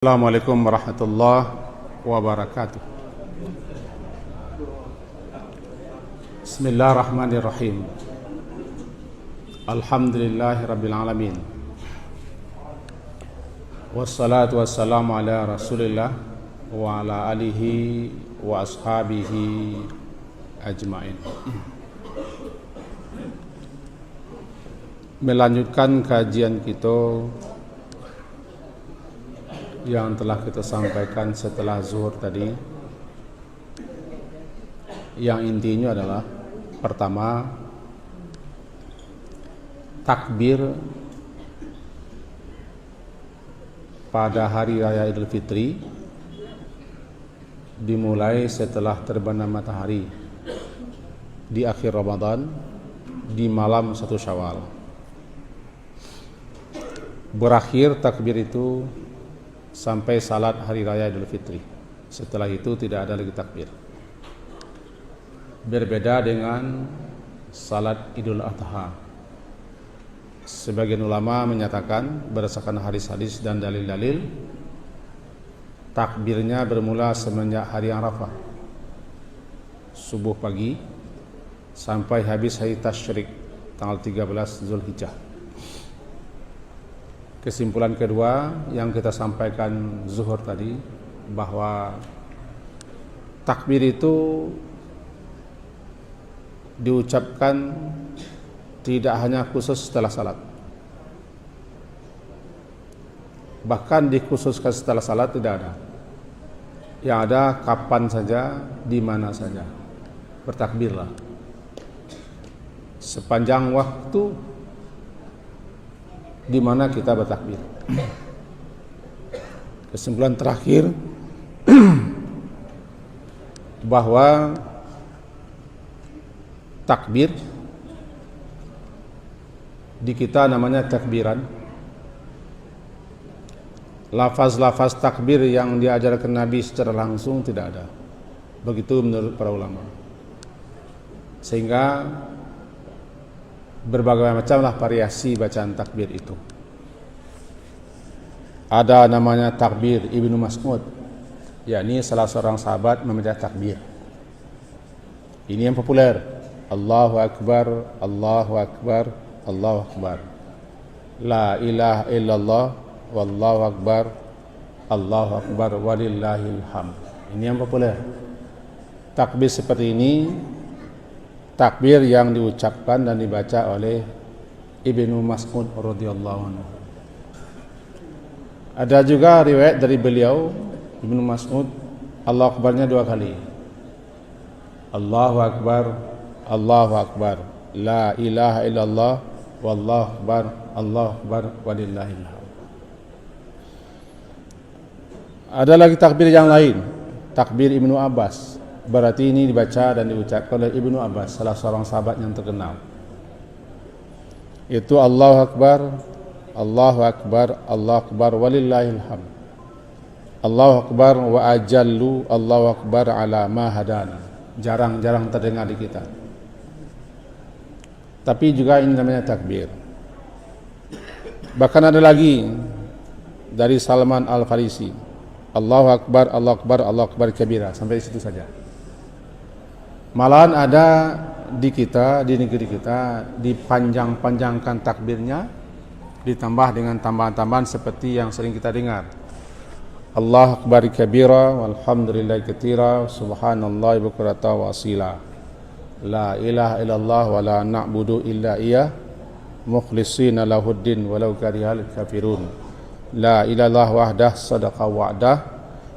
Assalamualaikum warahmatullahi wabarakatuh. Bismillahirrahmanirrahim. Alhamdulillahi rabbil alamin. Wassalatu wassalamu ala rasulillah wa ala alihi wa ashabihi ajmain. Melanjutkan kajian kita yang telah kita sampaikan setelah zuhur tadi, yang intinya adalah pertama, takbir pada hari raya Idul Fitri dimulai setelah terbenam matahari di akhir Ramadan di malam 1 Syawal. Berakhir takbir itu sampai salat hari raya Idul Fitri. Setelah itu tidak ada lagi takbir. Berbeda dengan salat Idul Adha. Sebagian ulama menyatakan berdasarkan hadis-hadis dan dalil-dalil, takbirnya bermula semenjak hari Arafah, subuh pagi, sampai habis hari Tasyrik tanggal 13 Zulhijjah. Kesimpulan kedua yang kita sampaikan zuhur tadi, bahwa takbir itu diucapkan tidak hanya khusus setelah salat, bahkan dikhususkan setelah salat tidak ada. Yang ada kapan saja, di mana saja bertakbirlah sepanjang waktu di mana kita bertakbir. Kesimpulan terakhir bahwa takbir di kita namanya takbiran. Lafaz-lafaz takbir yang diajarkan Nabi secara langsung tidak ada. Begitu menurut para ulama. Sehingga berbagai macamlah variasi bacaan takbir itu. Ada namanya takbir Ibnu Mas'ud, yakni salah seorang sahabat membaca takbir. Ini yang populer. Allahu Akbar, Allahu Akbar, Allahu Akbar. La ilaha illallah, wallahu akbar, Allahu Akbar, walillahil hamd. Ini yang populer. Takbir seperti ini takbir yang diucapkan dan dibaca oleh Ibnu Mas'ud radhiyallahu anhu. Ada juga riwayat dari beliau Ibnu Mas'ud, Allahu Akbarnya 2 kali. Allahu Akbar, Allahu Akbar, la ilaha illallah, wallahu akbar, Allahu akbar, walillahil hamd. Ada lagi takbir yang lain, takbir Ibnu Abbas. Berarti ini dibaca dan diucapkan oleh Ibnu Abbas, salah seorang sahabat yang terkenal. Itu Allahu Akbar, Allahu Akbar, Allahu Akbar, walillahil hamd. Allahu Akbar wa ajallu, Allahu Akbar ala ma hadana. Jarang-jarang terdengar di kita. Tapi juga ini namanya takbir. Bahkan ada lagi dari Salman Al-Farisi, Allahu Akbar, Allahu Akbar, Allahu Akbar kabira, sampai di situ saja. Malahan ada di kita, di negeri kita, dipanjang-panjangkan takbirnya, ditambah dengan tambahan-tambahan seperti yang sering kita dengar. Allahu Akbar kabira, walhamdulillahi katsira, subhanallahi bukrata wa asila. La ilaha illallah wa la na'budu illa iyyah, mukhlishina lahuddin walau karihal kafirun. La ilaha wahdah sadaqa wa'dah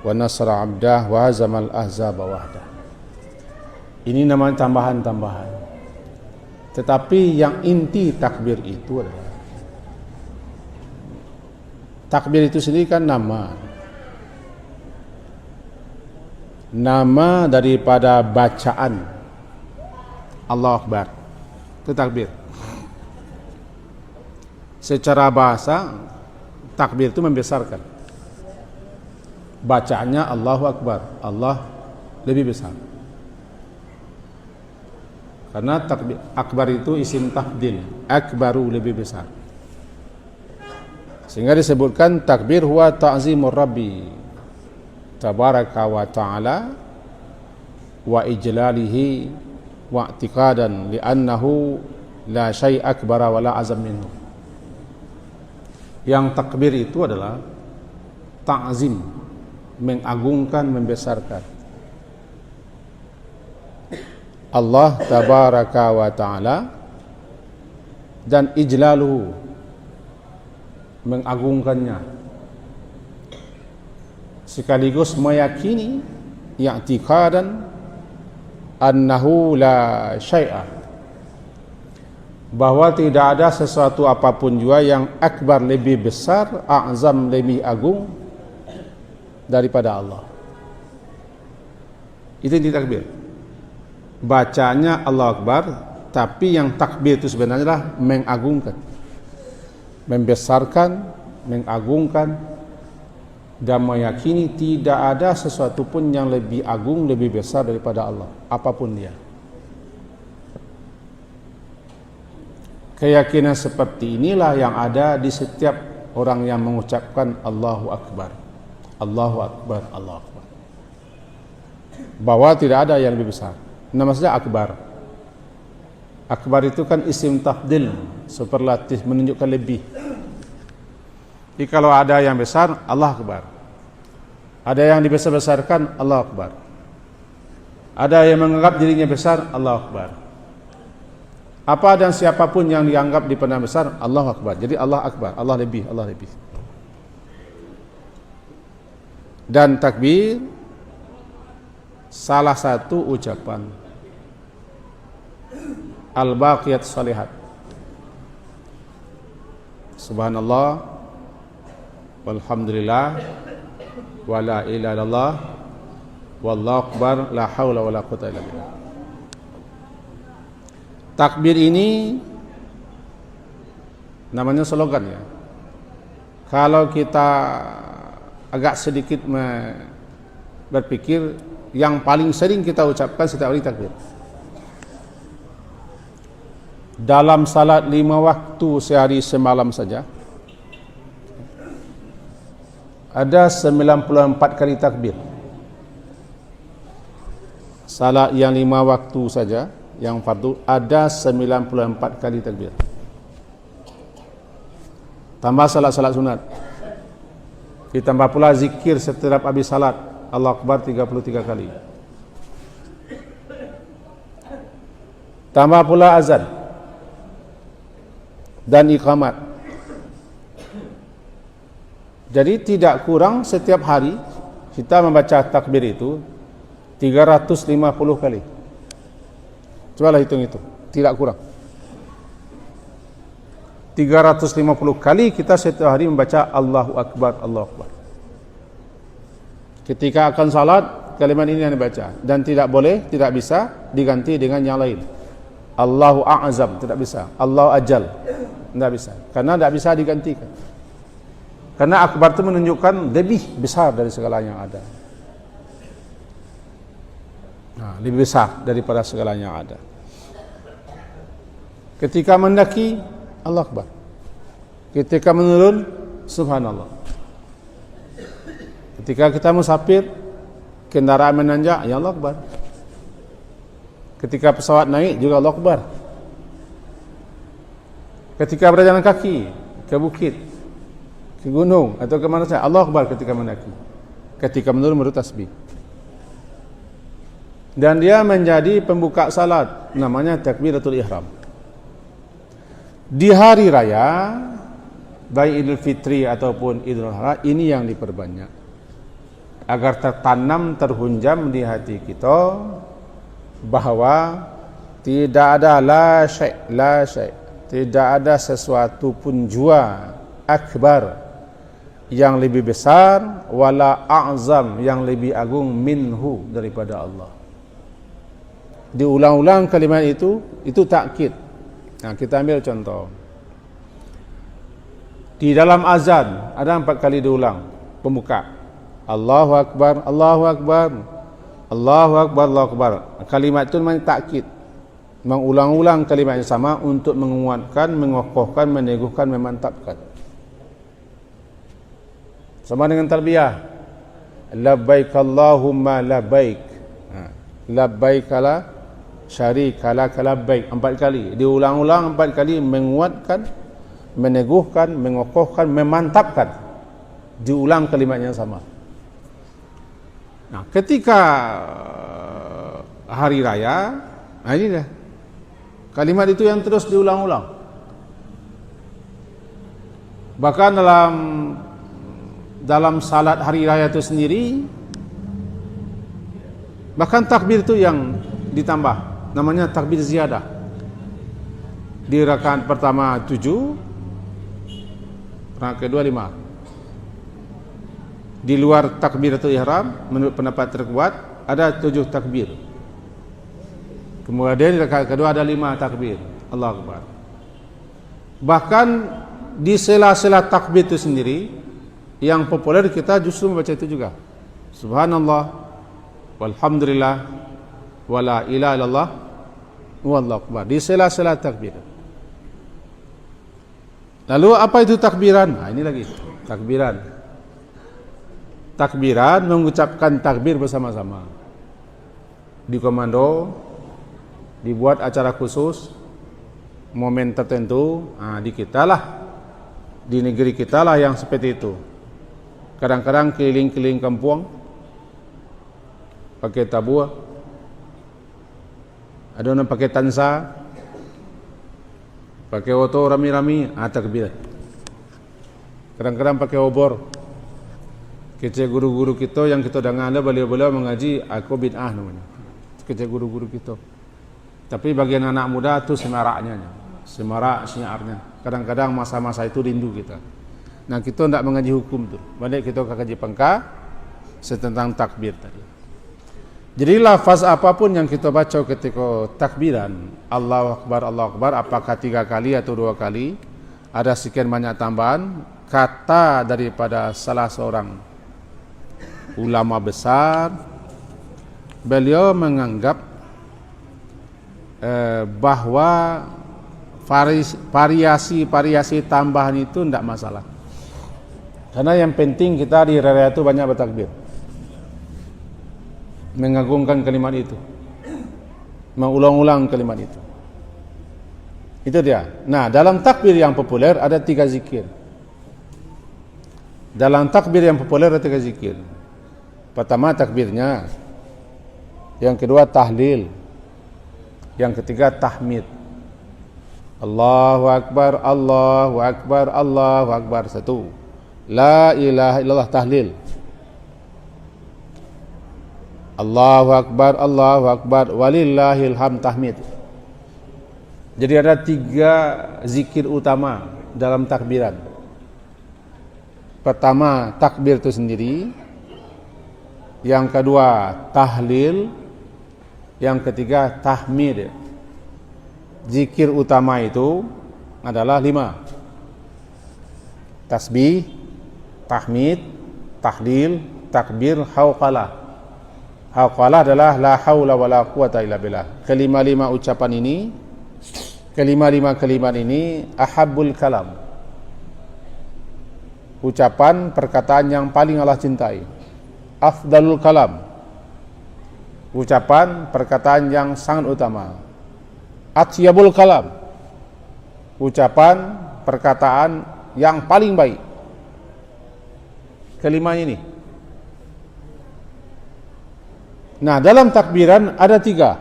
wa nasra 'abdah wa hazamal ahzaba wahdah. Ini namanya tambahan-tambahan. Tetapi yang inti takbir itu adalah, takbir itu sendiri kan nama daripada bacaan Allahu Akbar. Itu takbir. Secara bahasa, takbir itu membesarkan. Bacaannya Allahu Akbar, Allah lebih besar. Karena takbir akbar itu isim tafdil, akbaru lebih besar. Sehingga disebutkan takbir huwa ta'zimur rabbi tabaraka wa ta'ala wa ijlalihi wa i'tiqadan li'annahu la syai' akbara wa la azam minhu. Yang takbir itu adalah ta'zim, mengagungkan, membesarkan Allah tabaraka wa ta'ala, dan ijlaluhu, mengagungkannya, sekaligus meyakini i'tiqadan annahu la syai'a, bahwa tidak ada sesuatu apapun juga yang akbar, lebih besar, a'zam, lebih agung daripada Allah. Itu yang ditakbir. Bacanya Allah Akbar, tapi yang takbir itu sebenarnya adalah mengagungkan, membesarkan, mengagungkan, dan meyakini tidak ada sesuatu pun yang lebih agung, lebih besar daripada Allah, apapun dia. Keyakinan seperti inilah yang ada di setiap orang yang mengucapkan Allahu Akbar, Allahu Akbar, Allahu Akbar, bahwa tidak ada yang lebih besar. Nama saja Akbar. Akbar itu kan isim tafdil, superlatif, menunjukkan lebih. Jadi kalau ada yang besar, Allah Akbar. Ada yang dibesar-besarkan, Allah Akbar. Ada yang menganggap dirinya besar, Allah Akbar. Apa dan siapapun yang dianggap dipandang besar, Allah Akbar. Jadi Allah Akbar, Allah lebih, Allah lebih. Dan takbir salah satu ucapan al-baqiyat salihat. Subhanallah walhamdulillah wala ilaha illallah wallahu akbar la haula wala quwwata illa billah. Takbir ini namanya slogan ya. Kalau kita agak sedikit berpikir, yang paling sering kita ucapkan setiap hari takbir. Dalam salat 5 waktu sehari semalam saja ada 94 kali takbir. Salat yang 5 waktu saja, yang fardu, ada 94 kali takbir. Tambah salat-salat sunat. Ditambah pula zikir setiap habis salat, Allah Akbar 33 kali. Tambah pula azan dan iqamat. Jadi tidak kurang setiap hari kita membaca takbir itu 350 kali. Cobalah hitung itu, tidak kurang. 350 kali kita setiap hari membaca Allahu Akbar, Allahu Akbar. Ketika akan salat, kalimat ini yang dibaca, dan tidak boleh, tidak bisa diganti dengan yang lain. Allahu A'zam, tidak bisa. Allahu Ajal, tidak bisa. Karena tidak bisa digantikan. Karena Akbar itu menunjukkan lebih besar dari segala yang ada. Nah, lebih besar daripada segala yang ada. Ketika mendaki, Allah Akbar. Ketika menurun, Subhanallah. Ketika kita musafir, kendaraan menanjak, ya Allah Akbar. Ketika pesawat naik, juga Allah Akbar. Ketika berjalan kaki ke bukit, ke gunung atau ke mana saja, Allah Akbar ketika mendaki. Ketika menurun, bertasbih. Dan dia menjadi pembuka salat, namanya takbiratul ihram. Di hari raya, baik Idul Fitri ataupun Idul Adha, ini yang diperbanyak agar tertanam, terhunjam di hati kita bahwa tidak ada la syai', tidak ada sesuatu pun jua akbar yang lebih besar, wala a'zam yang lebih agung minhu daripada Allah. Diulang-ulang kalimat itu takkid. Nah, kita ambil contoh. Di dalam azan ada 4 kali diulang pembuka. Allahu Akbar, Allahu Akbar, Allahu Akbar, Allahu Akbar. Kalimat itu namanya takkid. Mengulang-ulang kalimat yang sama untuk menguatkan, mengokohkan, meneguhkan, memantapkan. Sama dengan talbiyah. Labbaik Allahumma labbaik. Labbaik la syarika lak labbaik 4 kali. Diulang-ulang 4 kali, menguatkan, meneguhkan, mengokohkan, memantapkan. Diulang kalimatnya sama. Nah, ketika hari raya, ini dah kalimat itu yang terus diulang-ulang. Bahkan dalam salat hari raya itu sendiri, bahkan takbir itu yang ditambah, namanya takbir ziyadah. Di rakaat pertama 7, rakaat kedua 5. Di luar takbiratul ihram, menurut pendapat terkuat ada 7 takbir. Kemudian di rakaat kedua ada 5 takbir. Allahu Akbar. Bahkan di sela-sela takbir itu sendiri, yang populer kita justru membaca itu juga. Subhanallah, walhamdulillah, wala ilaha illallah, wallahu akbar. Di sela-sela takbir. Lalu apa itu takbiran? Nah, ini lagi takbiran. Takbiran mengucapkan takbir bersama-sama. Di komando, dibuat acara khusus, momen tertentu, di kita lah, di negeri kita lah yang seperti itu. Kadang-kadang keliling-keliling kampung pakai tabua, ada orang pakai tansa, pakai oto rami-rami, takbir. Kadang-kadang pakai obor. Kecil guru-guru kita yang kita dengar ada beliau-beliau mengaji, aku bid'ah namanya. Kecil guru-guru kita. Tapi bagian anak muda itu semaraknya, semarak syiarnya. Kadang-kadang masa-masa itu rindu kita. Nah, kita tidak mengaji hukum tu. Balik kita ke kaji pangka tentang takbir tadi. Jadi lafaz apapun yang kita baca ketika takbiran, Allahu Akbar, apakah 3 kali atau 2 kali, ada sekian banyak tambahan kata daripada salah seorang ulama besar. Beliau menganggap bahwa variasi tambahan itu tidak masalah. Karena yang penting kita di raya itu banyak bertakbir, mengagungkan kalimat itu, mengulang-ulang kalimat itu. Itu dia. Nah, dalam takbir yang populer ada 3 zikir. Dalam takbir yang populer ada 3 zikir. Pertama takbirnya, yang kedua tahlil, yang ketiga tahmid. Allahu Akbar, Allahu Akbar, Allahu Akbar. 1. La ilaha illallah tahlil. Allahu Akbar, walillahil hamd tahmid. Jadi ada 3 zikir utama dalam takbiran. Pertama takbir itu sendiri, yang kedua tahlil, yang ketiga tahmid. Zikir utama itu adalah 5. Tasbih, tahmid, tahlil, takbir, hauqalah. Hauqalah adalah la haula wala quwata illa billah. Kelima-lima ucapan ini, kelima-lima kalimat ini ahabbul kalam. Ucapan perkataan yang paling Allah cintai. Afdalul kalam. Ucapan perkataan yang sangat utama. Atyabul kalam. Ucapan perkataan yang paling baik. Kelima ini. Nah, dalam takbiran ada 3.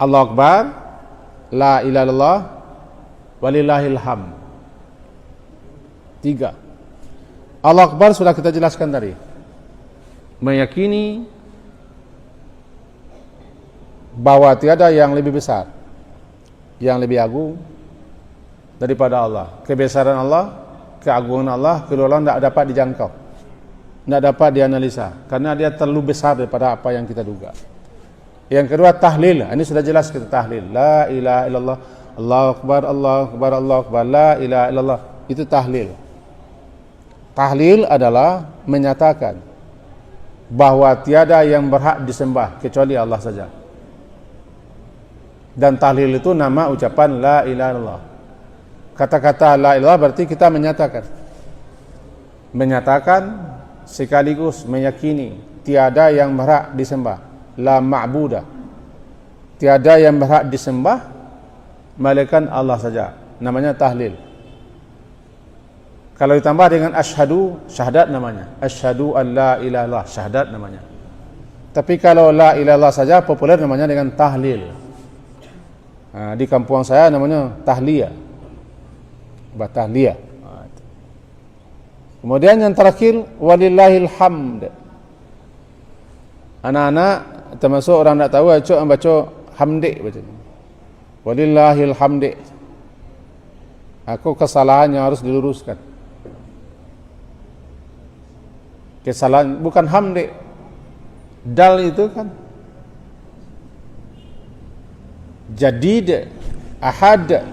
Allahu Akbar, la ilaha illallah, walillahil hamd. 3. Allahu Akbar sudah kita jelaskan tadi. Meyakini bahwa tiada yang lebih besar, yang lebih agung daripada Allah. Kebesaran Allah, keagungan Allah, keluaran tidak dapat dijangkau, tidak dapat dianalisa, karena dia terlalu besar daripada apa yang kita duga. Yang kedua tahlil, ini sudah jelas kita tahlil. La ilaha illallah, Allahu Akbar, Allahu Akbar, Allahu Akbar, la ilaha illallah. Itu tahlil. Tahlil adalah menyatakan bahwa tiada yang berhak disembah kecuali Allah saja. Dan tahlil itu nama ucapan la ilaha illallah. Kata-kata la ilaha berarti kita menyatakan menyatakan sekaligus meyakini tiada yang berhak disembah, la ma'budah, tiada yang berhak disembah melainkan Allah saja, namanya tahlil. Kalau ditambah dengan asyhadu, syahadat namanya, asyhadu an la ilaha illallah, syahadat namanya. Tapi kalau la ilaha illallah saja populer namanya dengan tahlil. Di kampung saya namanya tahliyah, tahliyah. Kemudian yang terakhir, walillahil hamd. Anak-anak termasuk orang tak tahu, baca hamdi baca. Walillahil hamd. Aku kesalahan yang harus diluruskan. Kesalahan bukan hamdi. Dal itu kan jadid, ahad.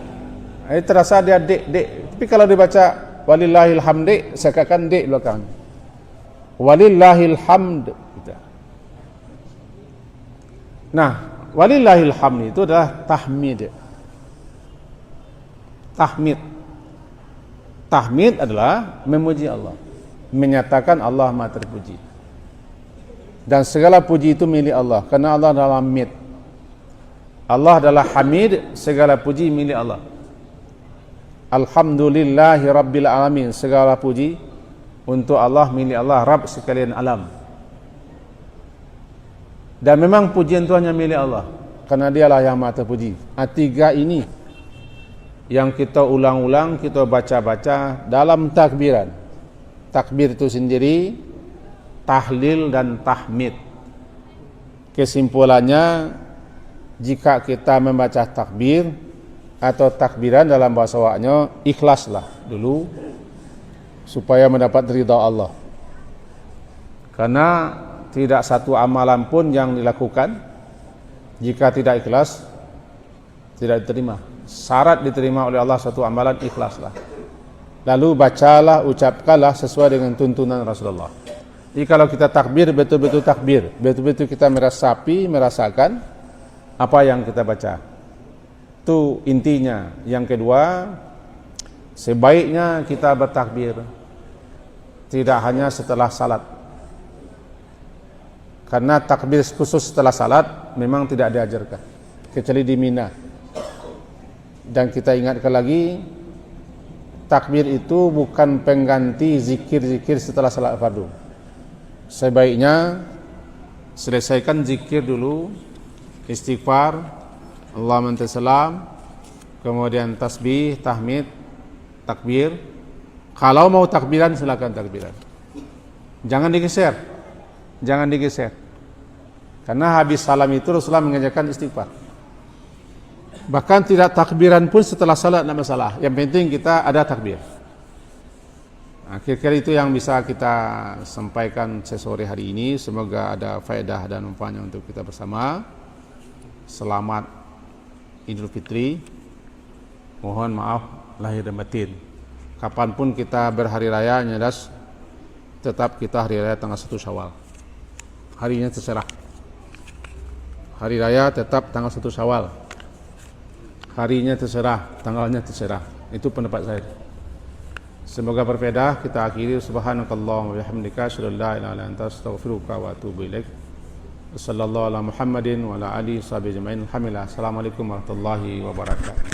Ini terasa dia dek. Tapi kalau dibaca walillahil hamd, seakan dek belakang. Walillahil hamd. Nah, walillahil hamd itu adalah tahmid. Tahmid adalah memuji Allah, menyatakan Allah Maha terpuji. Dan segala puji itu milik Allah, karena Allah adalah Hamid. Allah adalah Hamid, segala puji milik Allah. Alhamdulillahi Rabbil Alamin, segala puji untuk Allah, milik Allah, Rabb sekalian alam. Dan memang pujian itu hanya milik Allah, karena dialah yang Maha terpuji. Tiga ini yang kita ulang-ulang, kita baca-baca dalam takbiran. Takbir itu sendiri, tahlil dan tahmid. Kesimpulannya, jika kita membaca takbir atau takbiran dalam bahasa awaknya, ikhlaslah dulu supaya mendapat ridha Allah. Karena tidak satu amalan pun yang dilakukan jika tidak ikhlas tidak diterima. Syarat diterima oleh Allah satu amalan, ikhlaslah. Lalu bacalah, ucapkanlah sesuai dengan tuntunan Rasulullah. Jadi kalau kita takbir, betul-betul takbir, betul-betul kita merasakan apa yang kita baca. Itu intinya. Yang kedua, sebaiknya kita bertakbir tidak hanya setelah salat. Karena takbir khusus setelah salat memang tidak diajarkan, kecuali di Mina. Dan kita ingatkan lagi, takbir itu bukan pengganti zikir-zikir setelah salat fardu. Sebaiknya selesaikan zikir dulu, istighfar, Allahumma anta salam, kemudian tasbih, tahmid, takbir. Kalau mau takbiran, silakan takbiran. Jangan digeser. Karena habis salam itu Rasulullah mengajarkan istighfar. Bahkan tidak takbiran pun setelah salat tidak masalah. Yang penting kita ada takbir. Kira-kira itu yang bisa kita sampaikan sore hari ini. Semoga ada faedah dan manfaatnya untuk kita bersama. Selamat Idul Fitri. Mohon maaf lahir dan batin. Kapanpun kita berhari raya, nyadas tetap kita hari raya tanggal 1 Syawal. Harinya terserah. Hari raya tetap tanggal 1 Syawal. Harinya terserah, tanggalnya terserah. Itu pendapat saya. Semoga berbeda. Kita akhiri, subhanakallahumma wa bihamdika asyhadu an la ilaha illa anta astaghfiruka wa atubu ilaik. Sallallahu ala Muhammadin wa ala alihi washabihi ajmain. Alhamdulillah. Assalamualaikum warahmatullahi wabarakatuh.